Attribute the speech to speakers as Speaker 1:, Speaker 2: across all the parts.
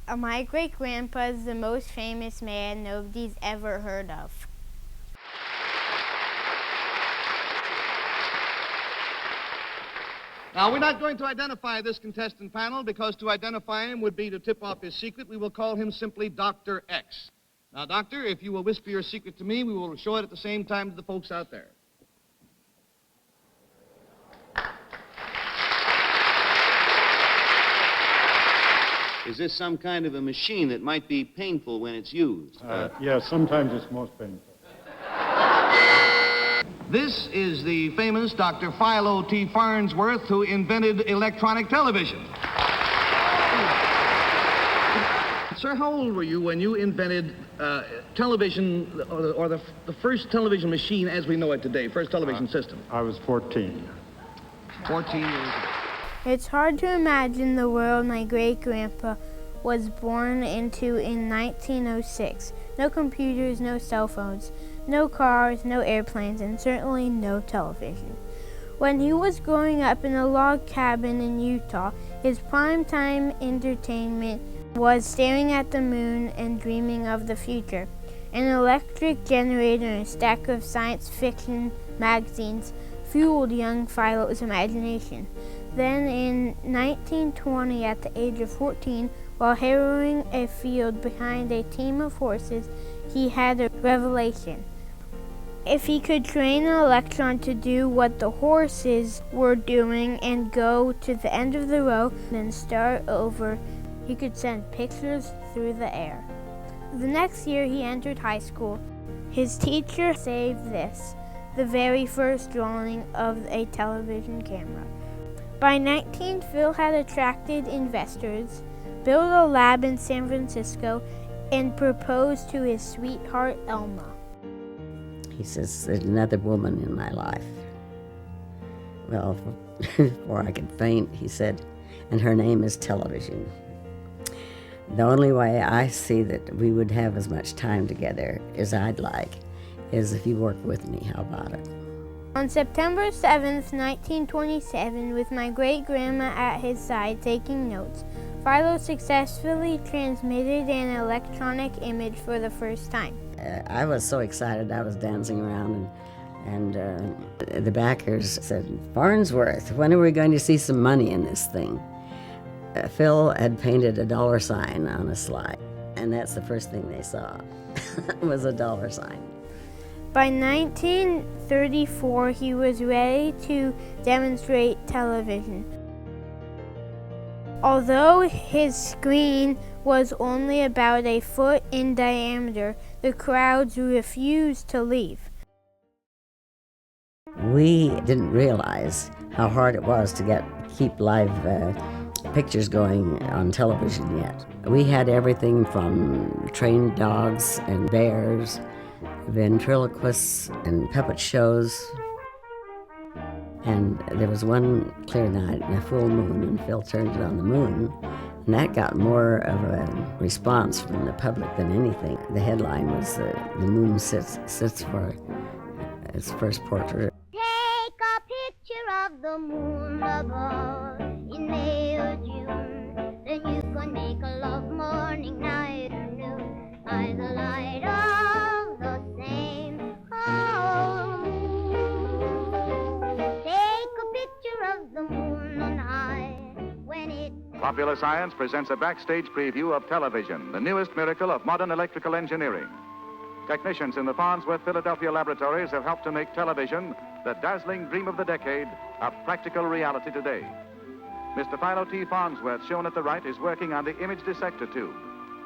Speaker 1: My great-grandpa is the most famous man nobody's ever heard of.
Speaker 2: Now, we're not going to identify this contestant panel because to identify him would be to tip off his secret. We will call him simply Dr. X. Now, Doctor, if you will whisper your secret to me, we will show it at the same time to the folks out there.
Speaker 3: Is this some kind of a machine that might be painful when it's used?
Speaker 4: Yes, sometimes it's most painful.
Speaker 2: This is the famous Dr. Philo T. Farnsworth, who invented electronic television. Sir, how old were you when you invented television, or the first television machine as we know it today, first television system?
Speaker 4: I was 14.
Speaker 2: 14 years old.
Speaker 1: It's hard to imagine the world my great-grandpa was born into in 1906. No computers, no cell phones, no cars, no airplanes, and certainly no television. When he was growing up in a log cabin in Utah, his primetime entertainment was staring at the moon and dreaming of the future. An electric generator and a stack of science fiction magazines fueled young Philo's imagination. Then in 1920, at the age of 14, while harrowing a field behind a team of horses, he had a revelation. If he could train an electron to do what the horses were doing and go to the end of the row, then start over, he could send pictures through the air. The next year he entered high school. His teacher saved this, the very first drawing of a television camera. By 19, Phil had attracted investors, built a lab in San Francisco, and proposed to his sweetheart, Elma.
Speaker 5: He says, there's another woman in my life. Well, before I could faint, he said, and her name is television. The only way I see that we would have as much time together as I'd like is if you work with me. How about it?
Speaker 1: On September 7th, 1927, with my great-grandma at his side taking notes, Philo successfully transmitted an electronic image for the first time.
Speaker 5: I was so excited I was dancing around, and the backers said, Farnsworth, when are we going to see some money in this thing? Phil had painted a dollar sign on a slide, and that's the first thing they saw, was a dollar sign.
Speaker 1: By 1934, he was ready to demonstrate television. Although his screen was only about a foot in diameter, the crowds refused to leave.
Speaker 5: We didn't realize how hard it was to keep live pictures going on television yet. We had everything from trained dogs and bears, ventriloquists and puppet shows. And there was one clear night and a full moon, and Phil turned it on the moon, and that got more of a response from the public than anything. The headline was the moon sits for its first portrait.
Speaker 6: Take a picture of the moon above in May or June, then you can make a love morning, night or noon by the light of the same moon. Take a picture of the moon on high when it...
Speaker 7: Popular Science presents a backstage preview of television, the newest miracle of modern electrical engineering. Technicians in the Farnsworth Philadelphia laboratories have helped to make television, the dazzling dream of the decade, a practical reality today. Mr. Philo T. Farnsworth, shown at the right, is working on the image dissector tube,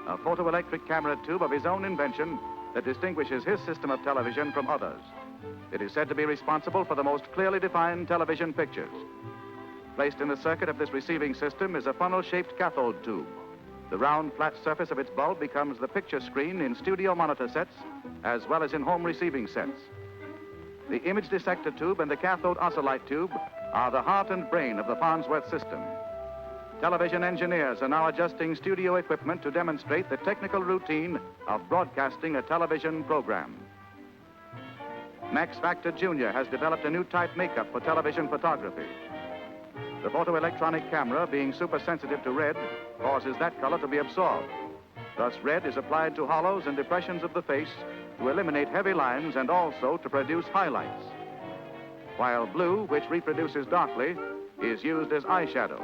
Speaker 7: a photoelectric camera tube of his own invention that distinguishes his system of television from others. It is said to be responsible for the most clearly defined television pictures. Placed in the circuit of this receiving system is a funnel-shaped cathode tube. The round, flat surface of its bulb becomes the picture screen in studio monitor sets, as well as in home receiving sets. The image dissector tube and the cathode oscillite tube are the heart and brain of the Farnsworth system. Television engineers are now adjusting studio equipment to demonstrate the technical routine of broadcasting a television program. Max Factor Jr. has developed a new type makeup for television photography. The photoelectronic camera, being supersensitive to red, causes that color to be absorbed. Thus, red is applied to hollows and depressions of the face to eliminate heavy lines and also to produce highlights, while blue, which reproduces darkly, is used as eyeshadow.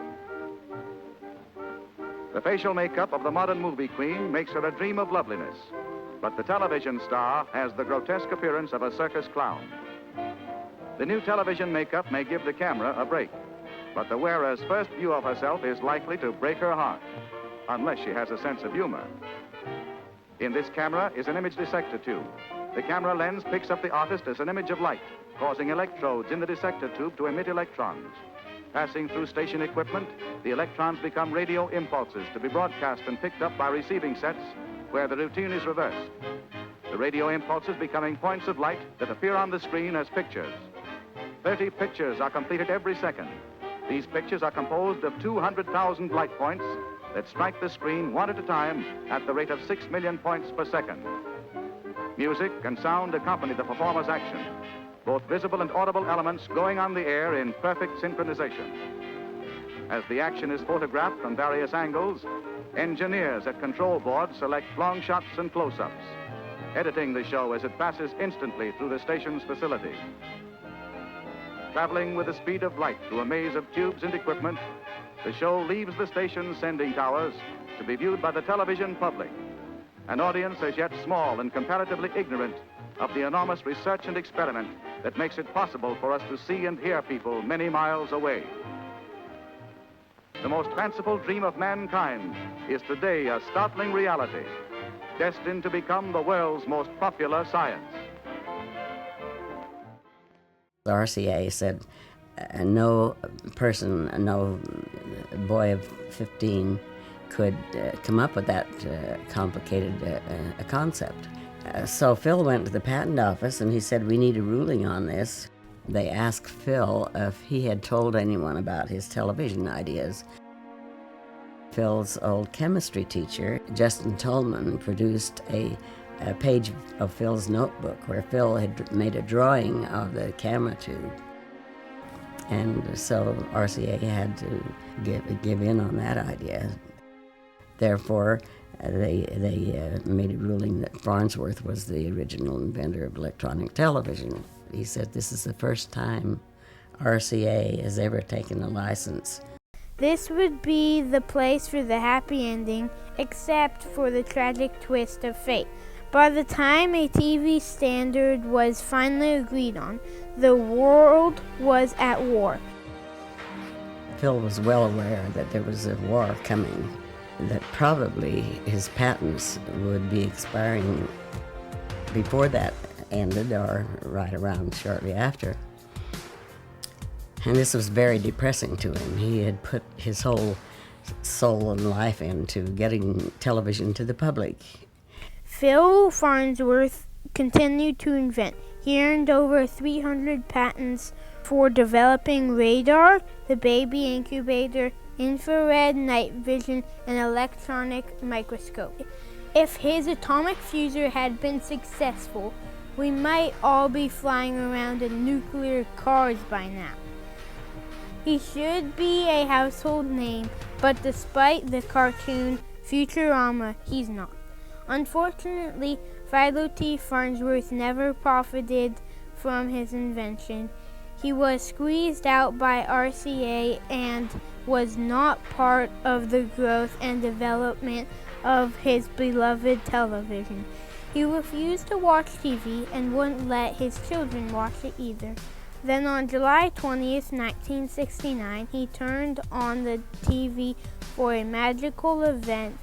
Speaker 7: The facial makeup of the modern movie queen makes her a dream of loveliness, but the television star has the grotesque appearance of a circus clown. The new television makeup may give the camera a break, but the wearer's first view of herself is likely to break her heart, unless she has a sense of humor. In this camera is an image dissector tube. The camera lens picks up the artist as an image of light, causing electrodes in the dissector tube to emit electrons. Passing through station equipment, the electrons become radio impulses to be broadcast and picked up by receiving sets where the routine is reversed. The radio impulses becoming points of light that appear on the screen as pictures. 30 pictures are completed every second. These pictures are composed of 200,000 light points that strike the screen one at a time at the rate of 6 million points per second. Music and sound accompany the performer's action, both visible and audible elements going on the air in perfect synchronization. As the action is photographed from various angles, engineers at control boards select long shots and close-ups, editing the show as it passes instantly through the station's facility. Traveling with the speed of light through a maze of tubes and equipment, the show leaves the station's sending towers to be viewed by the television public, an audience as yet small and comparatively ignorant of the enormous research and experiment that makes it possible for us to see and hear people many miles away. The most fanciful dream of mankind is today a startling reality, destined to become the world's most popular science.
Speaker 5: The RCA said no person, no boy of 15 could come up with that complicated concept. So Phil went to the patent office and he said, we need a ruling on this. They asked Phil if he had told anyone about his television ideas. Phil's old chemistry teacher, Justin Tolman, produced a page of Phil's notebook where Phil had made a drawing of the camera tube. And so RCA had to give in on that idea. Therefore, they made a ruling that Farnsworth was the original inventor of electronic television. He said this is the first time RCA has ever taken a license.
Speaker 1: This would be the place for the happy ending, except for the tragic twist of fate. By the time a TV standard was finally agreed on, the world was at war.
Speaker 5: Phil was well aware that there was a war coming, that probably his patents would be expiring before that ended or right around shortly after. And this was very depressing to him. He had put his whole soul and life into getting television to the public.
Speaker 1: Philo Farnsworth continued to invent. He earned over 300 patents for developing radar, the baby incubator, infrared night vision, and electronic microscope. If his atomic fuser had been successful, we might all be flying around in nuclear cars by now. He should be a household name, but despite the cartoon Futurama, he's not. Unfortunately, Philo T. Farnsworth never profited from his invention. He was squeezed out by RCA and was not part of the growth and development of his beloved television. He refused to watch TV and wouldn't let his children watch it either. Then on July 20th, 1969, he turned on the TV for a magical event.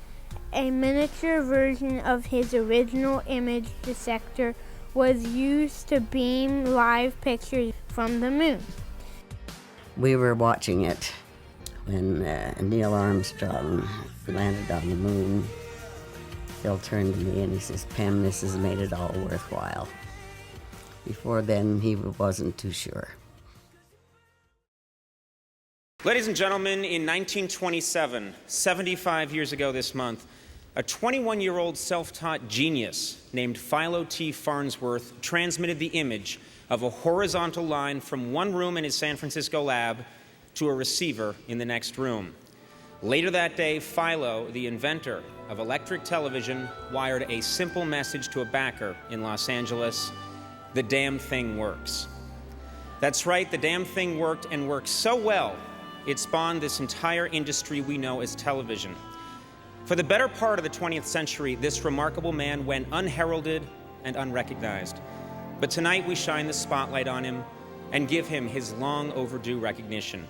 Speaker 1: A miniature version of his original image dissector was used to beam live pictures from the moon.
Speaker 5: We were watching it when Neil Armstrong landed on the moon. Phil turned to me and he says, "Pam, this has made it all worthwhile." Before then, he wasn't too sure.
Speaker 8: Ladies and gentlemen, in 1927, 75 years ago this month, a 21-year-old self-taught genius named Philo T. Farnsworth transmitted the image of a horizontal line from one room in his San Francisco lab to a receiver in the next room. Later that day, Philo, the inventor of electric television, wired a simple message to a backer in Los Angeles: "The damn thing works." That's right, the damn thing worked, and worked so well, it spawned this entire industry we know as television. For the better part of the 20th century, this remarkable man went unheralded and unrecognized. But tonight we shine the spotlight on him and give him his long overdue recognition.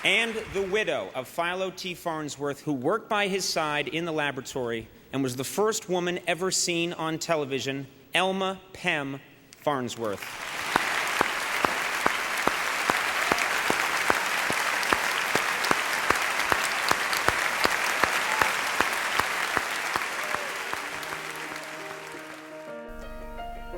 Speaker 8: And the widow of Philo T. Farnsworth, who worked by his side in the laboratory and was the first woman ever seen on television, Elma Pem Farnsworth.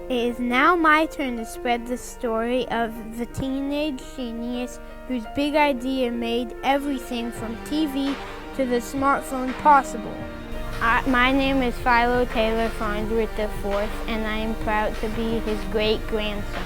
Speaker 1: It is now my turn to spread the story of the teenage genius whose big idea made everything from TV to the smartphone possible. My name is Philo Taylor Farnsworth IV, and I am proud to be his great-grandson.